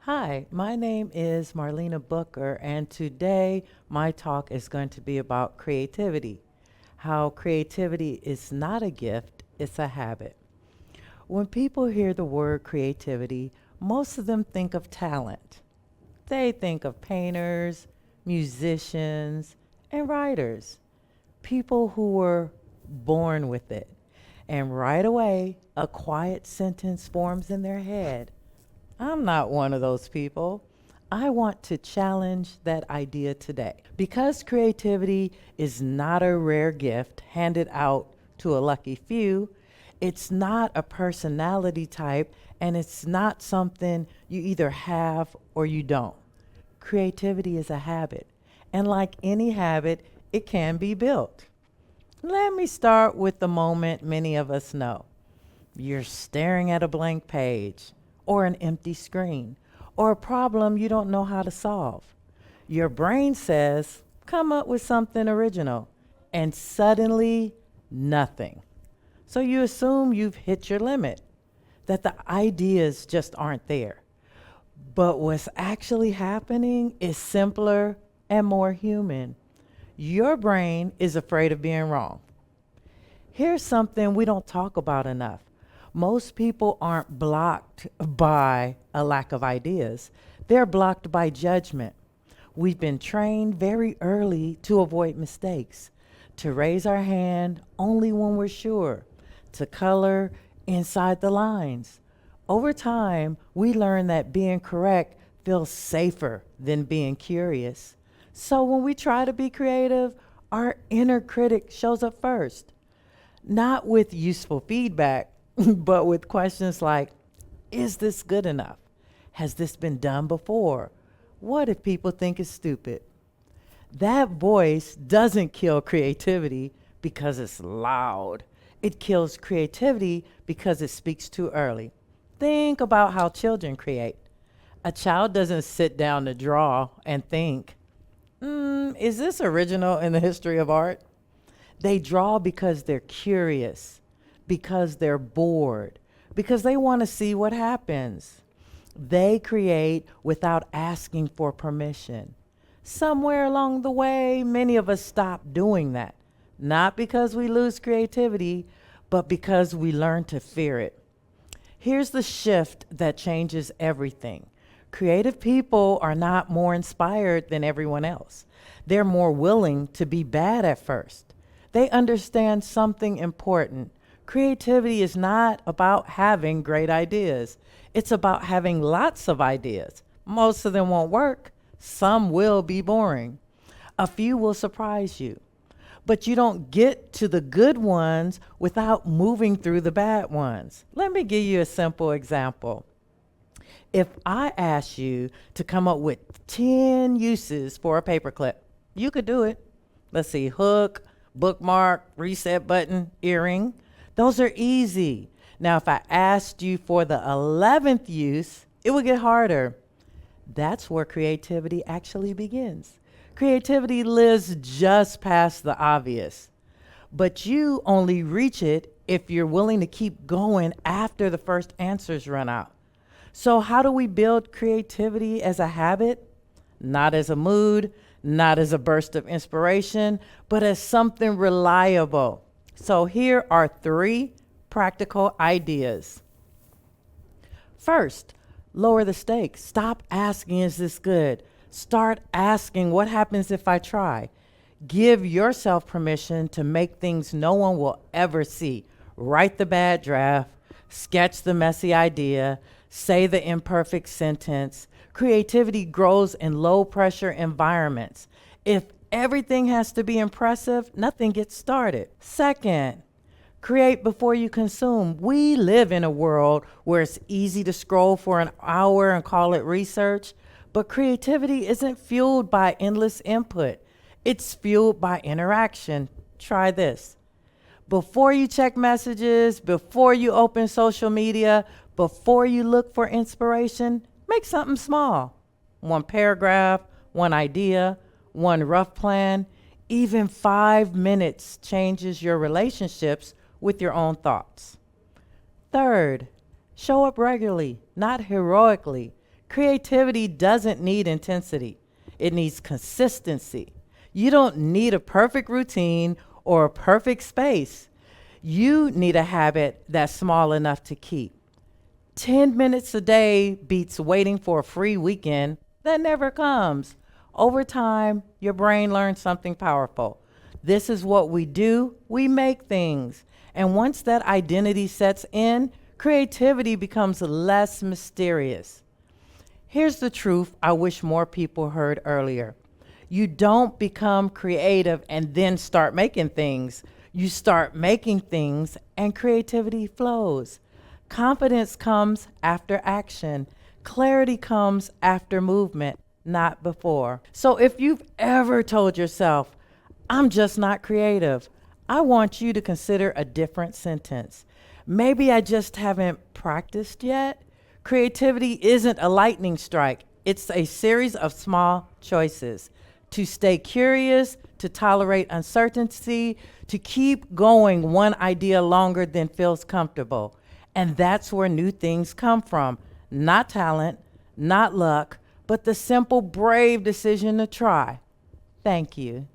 Hi, my name is Marlena Booker, and today my talk is going to be about creativity. How creativity is not a gift, it's a habit. When people hear the word creativity, most of them think of talent. They think of painters, musicians, and writers, people who were born with it. And right away, a quiet sentence forms in their head. I'm not one of those people. I want to challenge that idea today. Because creativity is not a rare gift handed out to a lucky few, it's not a personality type, and it's not something you either have or you don't. Creativity is a habit, and like any habit, it can be built. Let me start with the moment many of us know. You're staring at a blank page, or an empty screen, or a problem you don't know how to solve. Your brain says, come up with something original, and suddenly, nothing. So you assume you've hit your limit, that the ideas just aren't there. But what's actually happening is simpler and more human. Your brain is afraid of being wrong. Here's something we don't talk about enough. Most people aren't blocked by a lack of ideas. They're blocked by judgment. We've been trained very early to avoid mistakes, to raise our hand only when we're sure, to color inside the lines. Over time, we learn that being correct feels safer than being curious. So when we try to be creative, our inner critic shows up first, not with useful feedback, but with questions like, is this good enough? Has this been done before? What if people think it's stupid? That voice doesn't kill creativity because it's loud. It kills creativity because it speaks too early. Think about how children create. A child doesn't sit down to draw and think, is this original in the history of art? They draw because they're curious, because they're bored, because they want to see what happens. They create without asking for permission. Somewhere along the way, many of us stop doing that, not because we lose creativity, but because we learn to fear it. Here's the shift that changes everything. Creative people are not more inspired than everyone else. They're more willing to be bad at first. They understand something important. Creativity is not about having great ideas. It's about having lots of ideas. Most of them won't work. Some will be boring. A few will surprise you. But you don't get to the good ones without moving through the bad ones. Let me give you a simple example. If I asked you to come up with 10 uses for a paperclip, you could do it. Let's see, hook, bookmark, reset button, earring. Those are easy. Now, if I asked you for the 11th use, it would get harder. That's where creativity actually begins. Creativity lives just past the obvious, but you only reach it if you're willing to keep going after the first answers run out. So how do we build creativity as a habit? Not as a mood, not as a burst of inspiration, but as something reliable. So here are 3 practical ideas. First, lower the stakes. Stop asking, is this good? Start asking, what happens if I try? Give yourself permission to make things no one will ever see. Write the bad draft, sketch the messy idea, say the imperfect sentence. Creativity grows in low pressure environments. If everything has to be impressive, nothing gets started. Second, create before you consume. We live in a world where it's easy to scroll for an hour and call it research, but creativity isn't fueled by endless input. It's fueled by interaction. Try this. Before you check messages, before you open social media, before you look for inspiration, make something small. 1 paragraph, 1 idea, 1 rough plan. Even 5 minutes changes your relationships with your own thoughts. Third, show up regularly, not heroically. Creativity doesn't need intensity. It needs consistency. You don't need a perfect routine or a perfect space. You need a habit that's small enough to keep. 10 minutes a day beats waiting for a free weekend that never comes. Over time, your brain learns something powerful. This is what we do. We make things. And once that identity sets in, creativity becomes less mysterious. Here's the truth I wish more people heard earlier. You don't become creative and then start making things. You start making things and creativity flows. Confidence comes after action. Clarity comes after movement, not before. So if you've ever told yourself, I'm just not creative, I want you to consider a different sentence. Maybe I just haven't practiced yet. Creativity isn't a lightning strike. It's a series of small choices. To stay curious, to tolerate uncertainty, to keep going one idea longer than feels comfortable. And that's where new things come from. Not talent, not luck, but the simple, brave decision to try. Thank you.